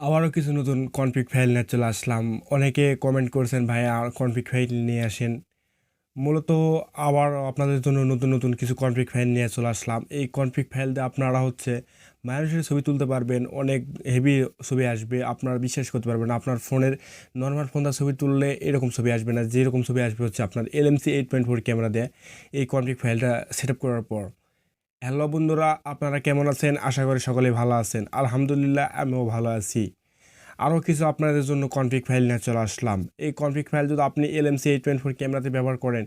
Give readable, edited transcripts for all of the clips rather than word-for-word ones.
আবারও কিছু নতুন কনফিগ ফাইল নিয়ে চলে আসলাম। অনেকে কমেন্ট করছেন ভাই আর কনফিগ ফাইল নিয়ে আসেন। মূলত আবার আপনাদের জন্য নতুন নতুন কিছু কনফিগ ফাইল নিয়ে চলে আসলাম। এই কনফিগ ফাইল দিয়ে আপনারা মানুষের ছবি তুলতে পারবেন, অনেক হেভি ছবি আসবে, আপনারা বিশ্বাস করতে পারবেন না। আপনার ফোনের নর্মাল ফোন দিয়ে ছবি তুললে এরকম ছবি আসবে না, যেরকম ছবি আসবে হচ্ছে আপনার LMC 8.4 ক্যামেরা দিয়ে এই কনফিগ ফাইলটা সেট আপ করার পর। হ্যালো বন্ধুরা, আপনারা কেমন আছেন? আশা করি সকলে ভালো আছেন। আলহামদুলিল্লাহ, আমিও ভালো আছি। আরও কিছু আপনাদের জন্য কনফিগ ফাইল নিয়ে চলে আসলাম। এই কনফিগ ফাইল যদি আপনি LMC 8.4 ক্যামেরাতে ব্যবহার করেন,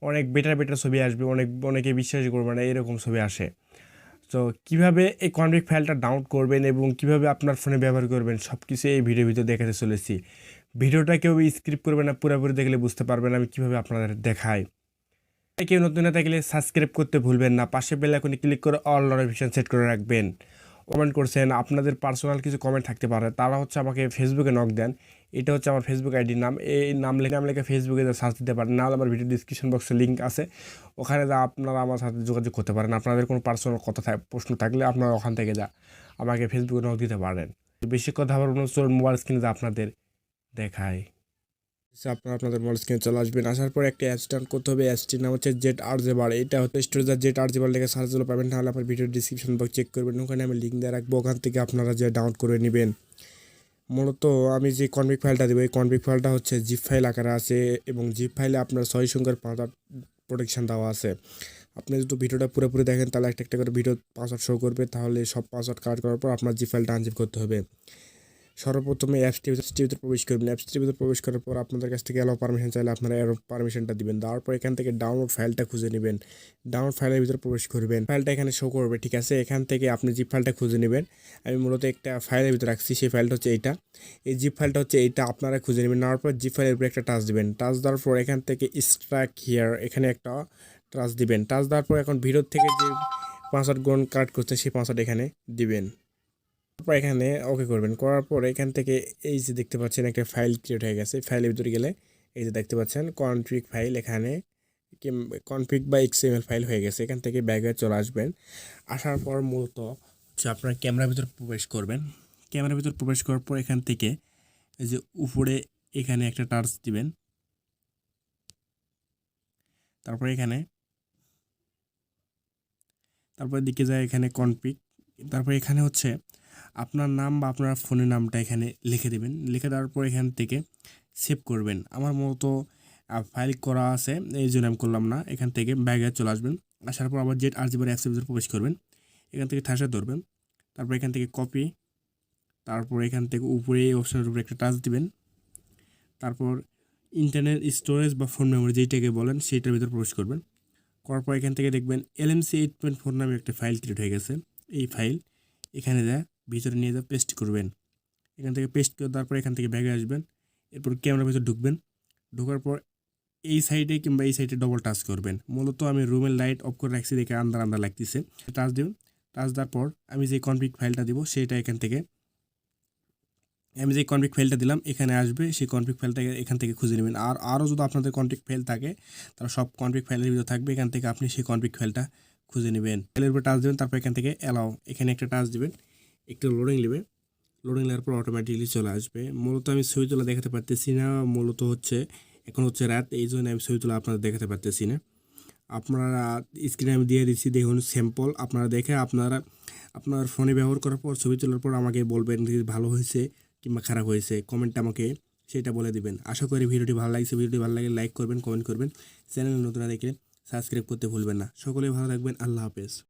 অনেক বেটার ছবি আসবে, অনেকে বিশ্বাস করবে না এরকম ছবি আসে। তো কীভাবে এই কনফিগ ফাইলটা ডাউনলোড করবেন এবং কিভাবে আপনার ফোনে ব্যবহার করবেন সব কিছু এই ভিডিওর ভিতরে দেখাতে চলেছি। ভিডিওটা কেউ স্ক্রিপ্ট করবে না, পুরোপুরি দেখলে বুঝতে পারবেন আমি কীভাবে আপনাদের দেখাই। কেউ নতুন না থাকলে সাবস্ক্রাইব করতে ভুলবেন না, পাশে বেল আইকনে ক্লিক করে অল নোটিফিকেশন সেট করে রাখবেন। কমেন্ট করছেন, আপনাদের পার্সোনাল কিছু কমেন্ট থাকতে পারে, তারা আমাকে ফেসবুকে নক দেন। এটা হচ্ছে আমার ফেসবুক আইডির নাম। এই নাম লেখে ফেসবুকে সার্চ দিতে পারেন, নাহলে আমার ভিডিও ডিসক্রিপশন বক্সে লিঙ্ক আছে, ওখানে আপনারা আমার সাথে যোগাযোগ করতে পারেন। আপনাদের কোনো পার্সোনাল কথা প্রশ্ন থাকলে আপনারা ওখান থেকে আমাকে ফেসবুকে নক দিতে পারেন। বেশি কথা বলার চলুন মোবাইল স্ক্রিনে আপনাদের দেখায়। আপনাদের মোবাইল স্ক্রিনে চলে আসবেন। আসার পর একটা অ্যাপস ডাউনলোড করতে হবে। অ্যাপসটির নাম হচ্ছে ZRZ। এটা হচ্ছে স্টোরেজ ZRZ লেখে সার্চ দিলে পাবেন, তাহলে আপনার ভিডিও ডিসক্রিপশন বক্স চেক করবেন, ওখানে আমি লিঙ্ক দিয়ে রাখবো, ওখান থেকে আপনারা যে ডাউনলোড করে নেবেন। মূলত আমি যে কনফিগ ফাইলটা দেবো, এই কনফিগ ফাইলটা হচ্ছে জিপ ফাইল আকারে আছে এবং জিপ ফাইলে আপনার 6 সংখ্যার পাসওয়ার্ড প্রোটেকশন দেওয়া আছে। আপনি যদি ভিডিওটা পুরোপুরি দেখেন তাহলে একটা একটা করে ভিডিও পাসওয়ার্ড শো করবে, তাহলে সব পাসওয়ার্ড কাট করার পর আপনার জিপ ফাইলটা আনজিপ করতে হবে। সর্বপ্রথমে অ্যাপসটির ভিতরে প্রবেশ করবেন। অ্যাপসটির ভিতরে প্রবেশ করার পর আপনাদের কাছ থেকে অ্যালাউ পারমিশন চাইলে আপনারা অ্যালাউ পারমিশনটা দিবেন। দেওয়ার পর এখান থেকে ডাউনলোড ফাইলটা খুঁজে নেবেন। ডাউনলোড ফাইলের ভিতরে প্রবেশ করবেন, ফাইলটা এখানে শো করবে, ঠিক আছে। এখান থেকে আপনি জিপ ফাইলটা খুঁজে নেবেন। আমি মূলত একটা ফাইলের ভিতরে রাখছি, সেই ফাইলটা হচ্ছে এইটা। এই জিপ ফাইলটা হচ্ছে এইটা, আপনারা খুঁজে নেবেন। নেওয়ার পর জিপ ফাইলের উপরে একটা টাচ দিবেন। টাচ দেওয়ার পর এখান থেকে স্ট্রাক হিয়ার, এখানে একটা টাচ দিবেন। টাচ দেওয়ার পর এখন ভিডিও থেকে যে পাসওয়ার্ড কালেক্ট করছে সেই পাসওয়ার্ড এখানে দিবেন। তারপর এখানে ওকে করবেন। করার পর এখান থেকে এই যে দেখতে পাচ্ছেন একটা ফাইল ক্রিয়েট হয়ে গেছে। ফাইলের ভিতরে গেলে এই যে দেখতে পাচ্ছেন কনফিগ ফাইল, এখানে কনফিগ বা XML ফাইল হয়ে গেছে। এখান থেকে ব্যাগে চলে আসবেন। আসার পর মূলত হচ্ছে আপনার ক্যামেরার ভিতর প্রবেশ করবেন। ক্যামেরার ভিতর প্রবেশ করার পর এখান থেকে এই যে উপরে এখানে একটা টাচ দিবেন। তারপর দিকে যায় এখানে কনফিগ। তারপর এখানে হচ্ছে আপনার নাম বা আপনার ফোনের নামটা এখানে লিখে দেবেন। লিখে দেওয়ার পর এখান থেকে সেভ করবেন। আমার মতো ফাইল করা আছে, এই জন্য আমি করলাম না। এখান থেকে ব্যাগে চলে আসবেন। আসার পর আবার ZRZ অ্যাপসের ভিতরে প্রবেশ করবেন। এখান থেকে থাসা ধরবেন। তারপর এখান থেকে কপি, তারপর এখান থেকে উপরে এই অপশনের উপরে একটা টাচ দিবেন। তারপর ইন্টারনাল স্টোরেজ বা ফোন মেমোরি যেইটাকে বলেন সেইটার ভিতরে প্রবেশ করবেন। করার পর এখান থেকে দেখবেন LMC 8.4 নামে একটা ফাইল ক্রিয়েট হয়ে গেছে। এই ফাইল এখানে ভিতরে নিয়ে পেস্ট করবেন। এখান থেকে পেস্ট করে দেওয়ার পর এখান থেকে ব্যাগে আসবেন। এরপর ক্যামেরার ভিতরে ঢুকবেন। ঢোকার পর এই সাইডে কিংবা এই সাইডে ডবল টাচ করবেন। মূলত আমি রুমের লাইট অফ করে রাখছি দেখে আন্দার লাগতেছে। টাচ দেবেন। টাচ দেওয়ার পর আমি যে কনফিগ ফাইলটা দিব সেইটা আমি যে কনফিগ ফাইলটা দিলাম এখানে আসবে। সেই কনফিগ ফাইলটা এখান থেকে খুঁজে নেবেন। আরও যদি আপনাদের কনফিগ ফাইল থাকে তাহলে সব কনফিগ ফাইলের ভিতরে থাকবে, এখান থেকে আপনি সেই কনফিগ ফাইলটা খুঁজে নেবেন। ফাইলের উপর টাচ দেবেন, তারপর এখান থেকে অ্যালাউ, এখানে একটা টাচ দিবেন। একটু লোডিং নেবে। লোডিং নেওয়ার পর অটোমেটিকলি চলে আসবে। মূলত আমি ছবি তোলা দেখাতে পারতেছি না, মূলত হচ্ছে এখন হচ্ছে রাত, এই জন্য আমি ছবি তোলা আপনারা দেখাতে পারতেছি না। আপনারা স্ক্রিনে আমি দিয়ে দিচ্ছি, দেখুন স্যাম্পল। আপনারা দেখে আপনার ফোনে ব্যবহার করার পর ছবি তোলার পর আমাকে বলবেন যে ভালো হয়েছে কিংবা খারাপ হয়েছে, কমেন্টে আমাকে সেটা বলে দিবেন। আশা করি ভিডিওটি ভালো লাগছে। ভিডিওটি ভালো লাগলে লাইক করবেন, কমেন্ট করবেন। চ্যানেল নতুন দেখলে সাবস্ক্রাইব করতে ভুলবেন না। সকলেই ভালো থাকবেন। আল্লাহ হাফেজ।